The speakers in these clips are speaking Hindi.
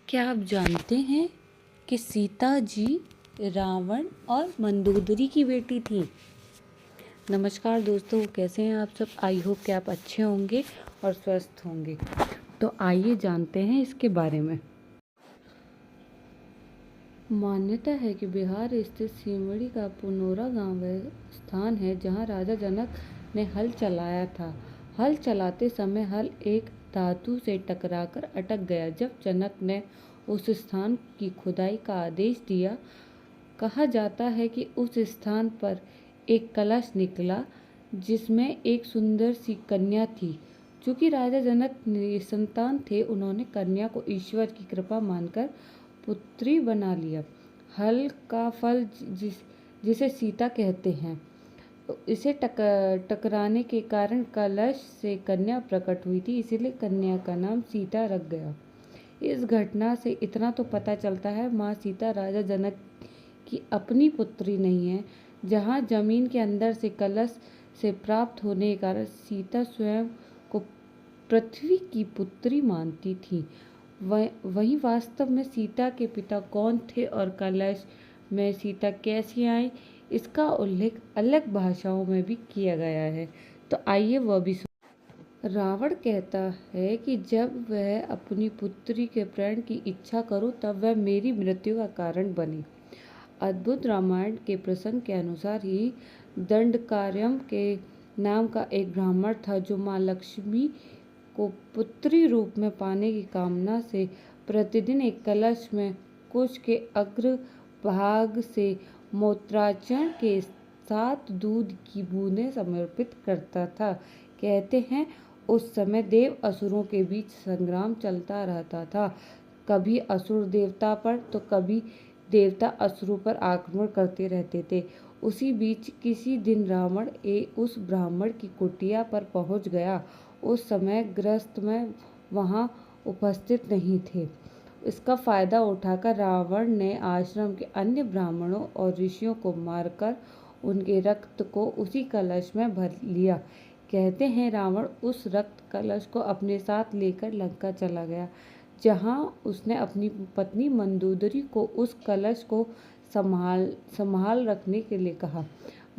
क्या आप जानते हैं कि सीता जी रावण और मंदोदरी की बेटी थी। नमस्कार दोस्तों, कैसे हैं आप सब। आई होप कि आप अच्छे होंगे और स्वस्थ होंगे। तो आइए जानते हैं इसके बारे में। मान्यता है कि बिहार स्थित सीमड़ी का पुनौरा गांव वह स्थान है जहां राजा जनक ने हल चलाया था। हल चलाते समय हल एक धातु से टकराकर अटक गया। जब जनक ने उस स्थान की खुदाई का आदेश दिया, कहा जाता है कि उस स्थान पर एक कलश निकला जिसमें एक सुंदर सी कन्या थी। चूंकि राजा जनक निसंतान थे, उन्होंने कन्या को ईश्वर की कृपा मानकर पुत्री बना लिया। हल का फल जिसे सीता कहते हैं, इसे टकराने के कारण कलश से कन्या प्रकट हुई थी, इसलिए कन्या का नाम सीता रख गया। इस घटना से इतना तो पता चलता है, माँ सीता राजा जनक की अपनी पुत्री नहीं है। जहाँ जमीन के अंदर से कलश से प्राप्त होने के कारण सीता स्वयं को पृथ्वी की पुत्री मानती थी, वहीं वास्तव में सीता के पिता कौन थे और कलश में सीता कैसी आई, इसका उल्लेख अलग भाषाओं में भी किया गया है। तो आइए वह भी रावण कहता है कि जब वह अपनी पुत्री के प्राण की इच्छा करूं, तब वह मेरी मृत्यु का कारण बने। अद्भुत रामायण के प्रसंग के अनुसार ही दंडकारण्य के नाम का एक ब्राह्मण था, जो माँ लक्ष्मी को पुत्री रूप में पाने की कामना से प्रतिदिन एक कलश में कुश के अग्र भाग से मूत्राचरण के साथ दूध की बूंदें समर्पित करता था। कहते हैं उस समय देव असुरों के बीच संग्राम चलता रहता था। कभी असुर देवता पर तो कभी देवता असुरों पर आक्रमण करते रहते थे। उसी बीच किसी दिन रावण उस ब्राह्मण की कुटिया पर पहुंच गया। उस समय गृहस्थ में वहां उपस्थित नहीं थे। इसका फायदा उठाकर रावण ने आश्रम के अन्य ब्राह्मणों और ऋषियों को मारकर उनके रक्त को उसी कलश में भर लिया। कहते हैं रावण उस रक्त कलश को अपने साथ लेकर लंका चला गया, जहां उसने अपनी पत्नी मंदोदरी को उस कलश को संभाल रखने के लिए कहा।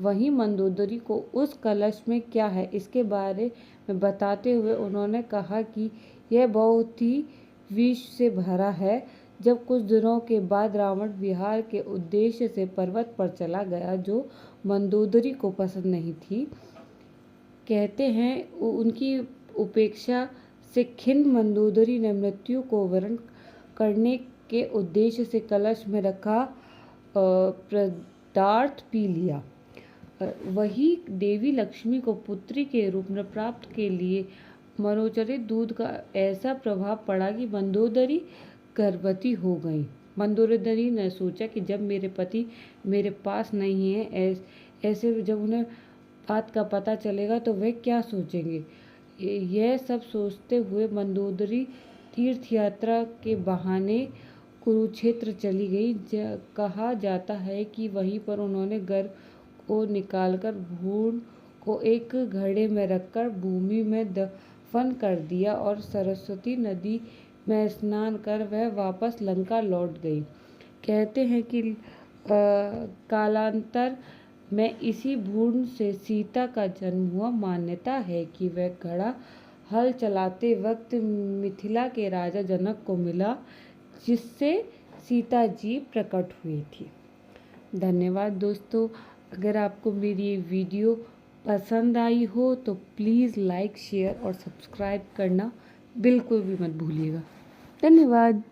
वहीं मंदोदरी को उस कलश में क्या है, इसके बारे में बताते हुए उन्होंने कहा कि यह बहुत ही विष से भरा है। जब कुछ दिनों के बाद रावण विहार के उद्देश्य से पर्वत पर चला गया, जो मंदोदरी को पसंद नहीं थी। कहते हैं उनकी उपेक्षा से खिन्न मंदोदरी ने मृत्यु को वरण करने के उद्देश्य से कलश में रखा पदार्थ पी लिया। वही देवी लक्ष्मी को पुत्री के रूप में प्राप्त के लिए मनोचरित दूध का ऐसा प्रभाव पड़ा कि मंदोदरी गर्भवती हो गई। मंदोदरी ने सोचा कि जब मेरे पति मेरे पास नहीं है, ऐसे जब उन्हें बात का पता चलेगा तो वे क्या सोचेंगे। यह सब सोचते हुए मंदोदरी तीर्थ यात्रा के बहाने कुरुक्षेत्र चली गई। कहा जाता है कि वहीं पर उन्होंने गर्भ को निकालकर भ्रूण को एक घड़े में रखकर भूमि में दफन कर दिया और सरस्वती नदी में स्नान कर वह वापस लंका लौट गई। कहते हैं कि कालांतर में इसी भ्रूण से सीता का जन्म हुआ। मान्यता है कि वह घड़ा हल चलाते वक्त मिथिला के राजा जनक को मिला, जिससे सीता जी प्रकट हुई थी। धन्यवाद दोस्तों। अगर आपको मेरी ये वीडियो पसंद आई हो तो प्लीज़ लाइक, शेयर और सब्सक्राइब करना बिल्कुल भी मत भूलिएगा। धन्यवाद।